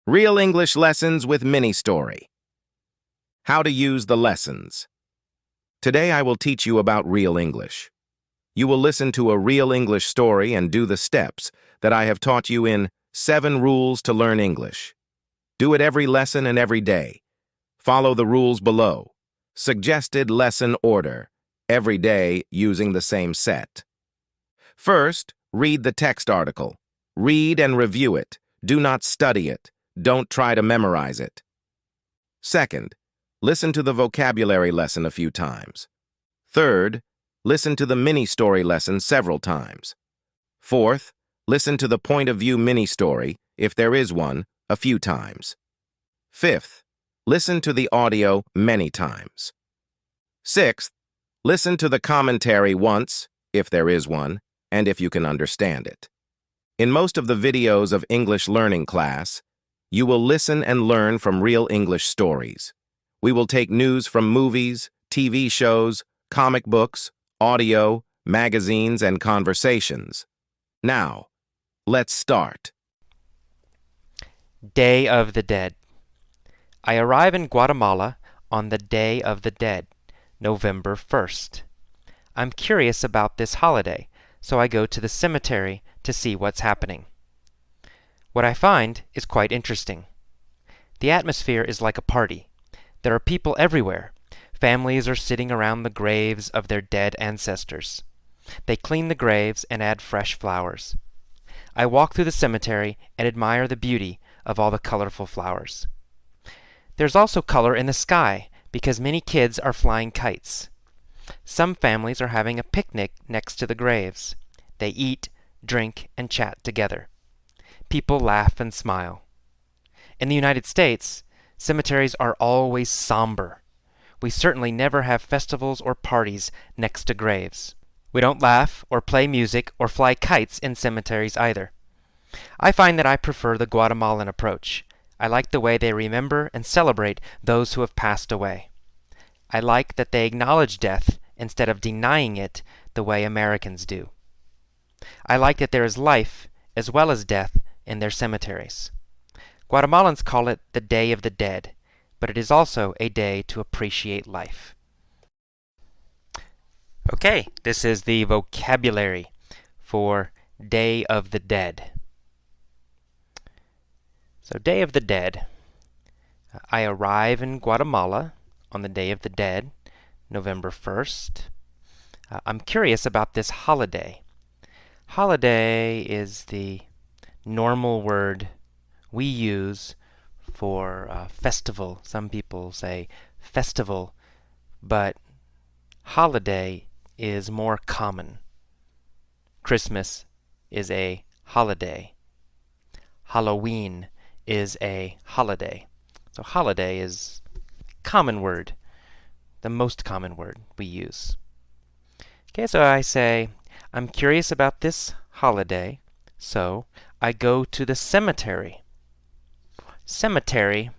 Real English lessons with mini-story. How to use the lessons. Today I will teach you about real English. You will listen to a real English story and do the steps that I have taught you in 7 Rules to Learn English. Do it every lesson and every day. Follow the rules below. Suggested lesson order. Every day using the same set. First, read the text article. Read and review it. Do not study it. Don't try to memorize it. Second, listen to the vocabulary lesson a few times. Third, listen to the mini-story lesson several times. Fourth, listen to the point of view mini-story, if there is one, a few times. Fifth, listen to the audio many times. Sixth, listen to the commentary once, if there is one, and if you can understand it. In most of the videos of English learning class, you will listen and learn from real English stories. We will take news from movies, TV shows, comic books, audio, magazines, and conversations. Now, let's start. Day of the Dead. I arrive in Guatemala on the Day of the Dead, November 1st. I'm curious about this holiday, so I go to the cemetery to see what's happening. What I find is quite interesting. The atmosphere is like a party. There are people everywhere. Families are sitting around the graves of their dead ancestors. They clean the graves and add fresh flowers. I walk through the cemetery and admire the beauty of all the colorful flowers. There's also color in the sky because many kids are flying kites. Some families are having a picnic next to the graves. They eat, drink, and chat together. People laugh and smile. In the United States, cemeteries are always somber. We certainly never have festivals or parties next to graves. We don't laugh or play music or fly kites in cemeteries either. I find that I prefer the Guatemalan approach. I like the way they remember and celebrate those who have passed away. I like that they acknowledge death instead of denying it the way Americans do. I like that there is life as well as death in their cemeteries. Guatemalans call it the Day of the Dead, but it is also a day to appreciate life. Okay, this is the vocabulary for Day of the Dead. So, Day of the Dead. I arrive in Guatemala on the Day of the Dead, November 1st. I'm curious about this holiday. Holiday is the normal word we use for festival. Some people say festival, but holiday is more common. Christmas is a holiday. Halloween is a holiday. So holiday is a common word, the most common word we use. Okay, so I say, I'm curious about this holiday, so I go to the cemetery. Cemetery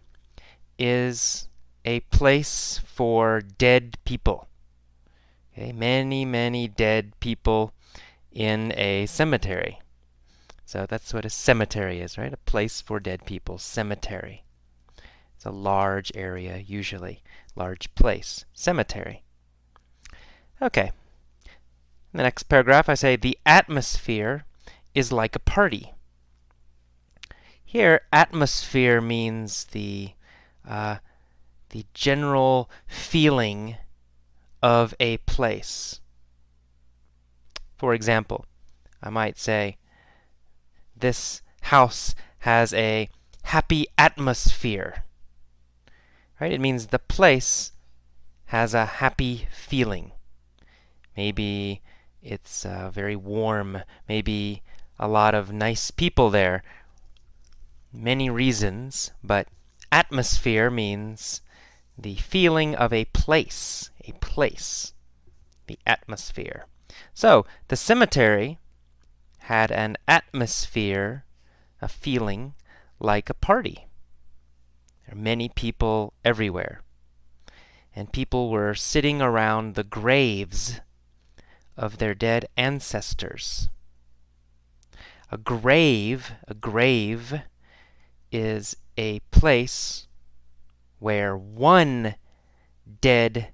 is a place for dead people. Okay, many dead people in a cemetery. So that's what a cemetery is, right? A place for dead people. Cemetery. It's a large area, usually. Large place. Cemetery. Okay. In the next paragraph, I say, the atmosphere is like a party. Here, atmosphere means the general feeling of a place. For example, I might say, this house has a happy atmosphere. Right? It means the place has a happy feeling. Maybe it's very warm. Maybe a lot of nice people there. Many reasons, but atmosphere means the feeling of a place. A place. The atmosphere. So, the cemetery had an atmosphere, a feeling like a party. There are many people everywhere. And people were sitting around the graves of their dead ancestors. A grave is a place where one dead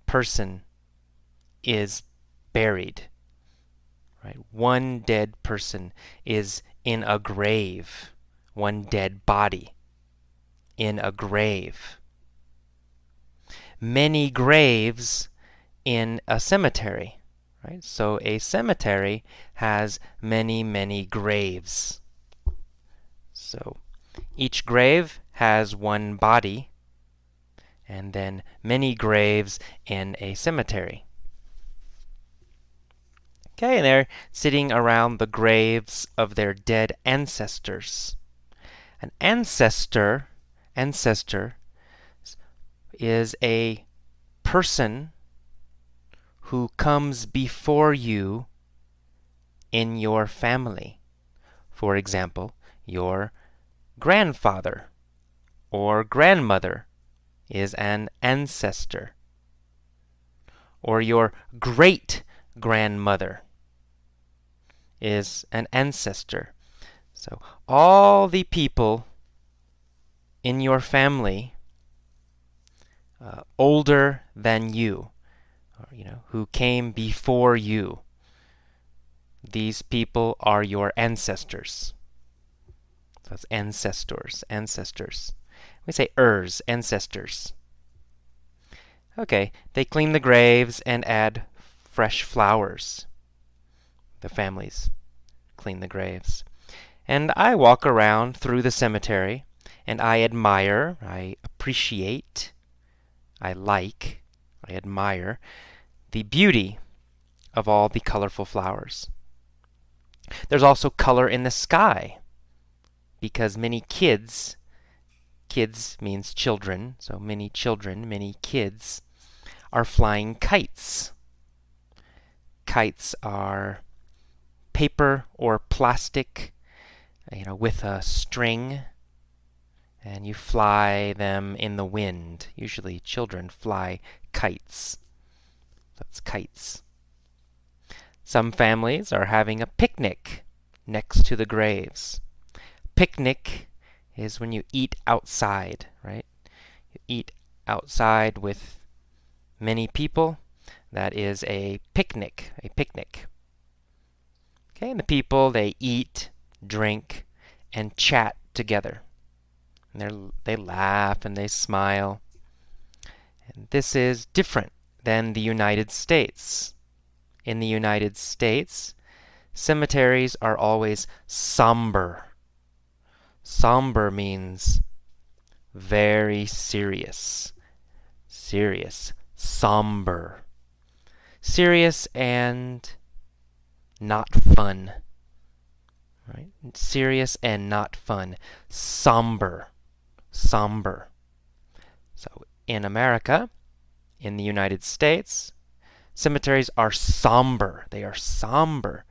person is buried. Right? One dead person is in a grave. One dead body in a grave. Many graves in a cemetery. Right? So a cemetery has many, many graves. So each grave has one body, and then many graves in a cemetery. Okay, and they're sitting around the graves of their dead ancestors. An ancestor is a person who comes before you in your family. For example, your grandfather or grandmother is an ancestor. Or your great-grandmother is an ancestor. So all the people in your family older than you, or, who came before you, these people are your ancestors. So that's ancestors. We say ancestors. Okay, they clean the graves and add fresh flowers. The families clean the graves. And I walk around through the cemetery, and I admire, I appreciate, I admire the beauty of all the colorful flowers. There's also color in the sky, because many kids means children, so many kids are flying kites. Kites are paper or plastic, with a string, and you fly them in the wind. Usually children fly kites. That's kites. Some families are having a picnic next to the graves. Picnic is when you eat outside, right? You eat outside with many people. That is a picnic. Okay, and the people, they eat, drink, and chat together. And they laugh and they smile. And this is different than the United States. In the United States, cemeteries are always somber. Somber means very serious. Somber. Serious and not fun. Right? Serious and not fun. Somber. So in America, in the United States, cemeteries are somber. They are somber.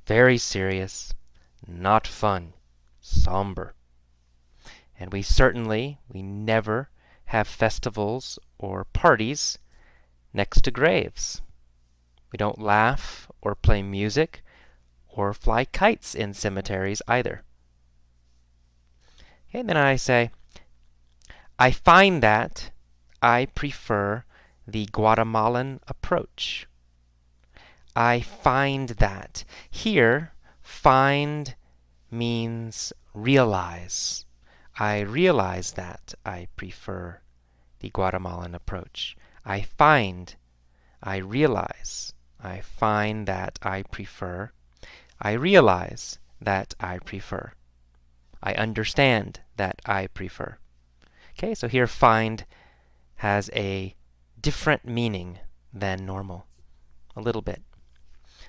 Very serious. Not fun. Somber. And we never have festivals or parties next to graves. We don't laugh or play music or fly kites in cemeteries either. Okay, and then I say, I find that I prefer the Guatemalan approach. I find that. Here, find means realize. I realize that I prefer the Guatemalan approach. I realize. I find that I prefer. I realize that I prefer. I understand that I prefer. Okay, so here find has a different meaning than normal. A little bit.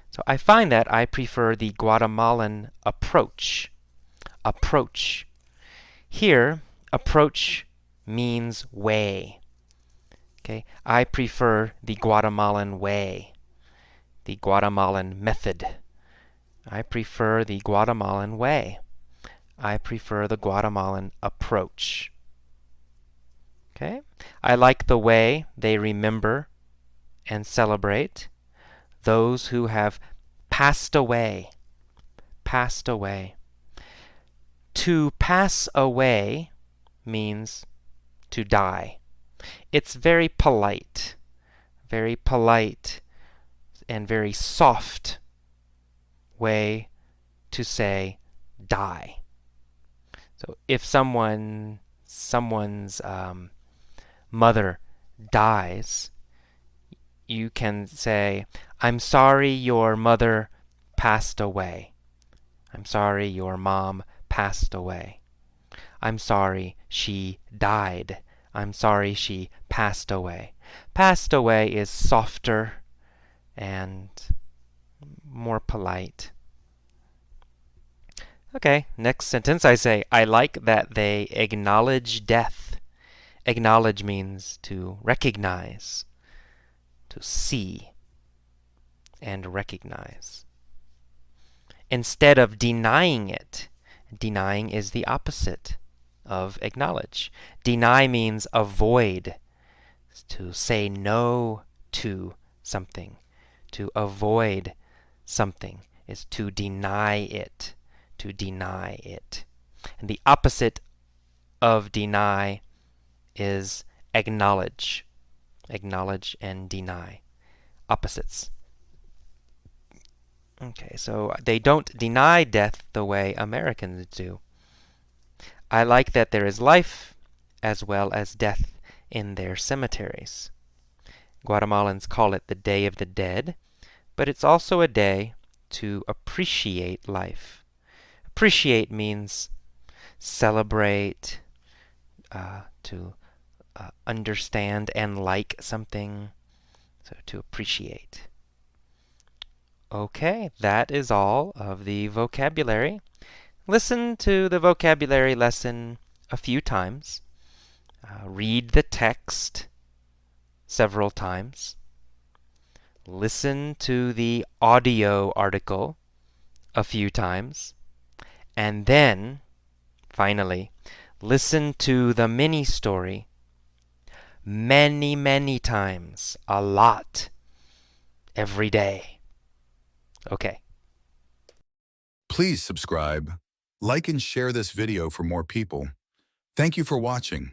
So I find that I prefer the Guatemalan approach. Here, approach means way. Okay, I prefer the Guatemalan way, the Guatemalan method. I prefer the Guatemalan way. I prefer the Guatemalan approach. Okay, I like the way they remember and celebrate those who have passed away. To pass away means to die. It's very polite and very soft way to say die. So if someone's mother dies, you can say, I'm sorry your mother passed away. I'm sorry your mom passed away. I'm sorry she died. I'm sorry she passed away. Passed away is softer and more polite. Okay, next sentence I say, I like that they acknowledge death. Acknowledge means to recognize, to see, and recognize. Instead of denying it. Denying is the opposite of acknowledge. Deny means avoid, to say no to something. To avoid something is to deny it. To deny it. And the opposite of deny is acknowledge. Acknowledge and deny. Opposites. Okay, so they don't deny death the way Americans do. I like that there is life as well as death in their cemeteries. Guatemalans call it the Day of the Dead, but it's also a day to appreciate life. Appreciate means celebrate, to understand and like something, so to appreciate. Okay, that is all of the vocabulary. Listen to the vocabulary lesson a few times. Read the text several times. Listen to the audio article a few times. And then, finally, listen to the mini story many, many times, a lot, every day. Okay. Please subscribe, like and share this video for more people. Thank you for watching.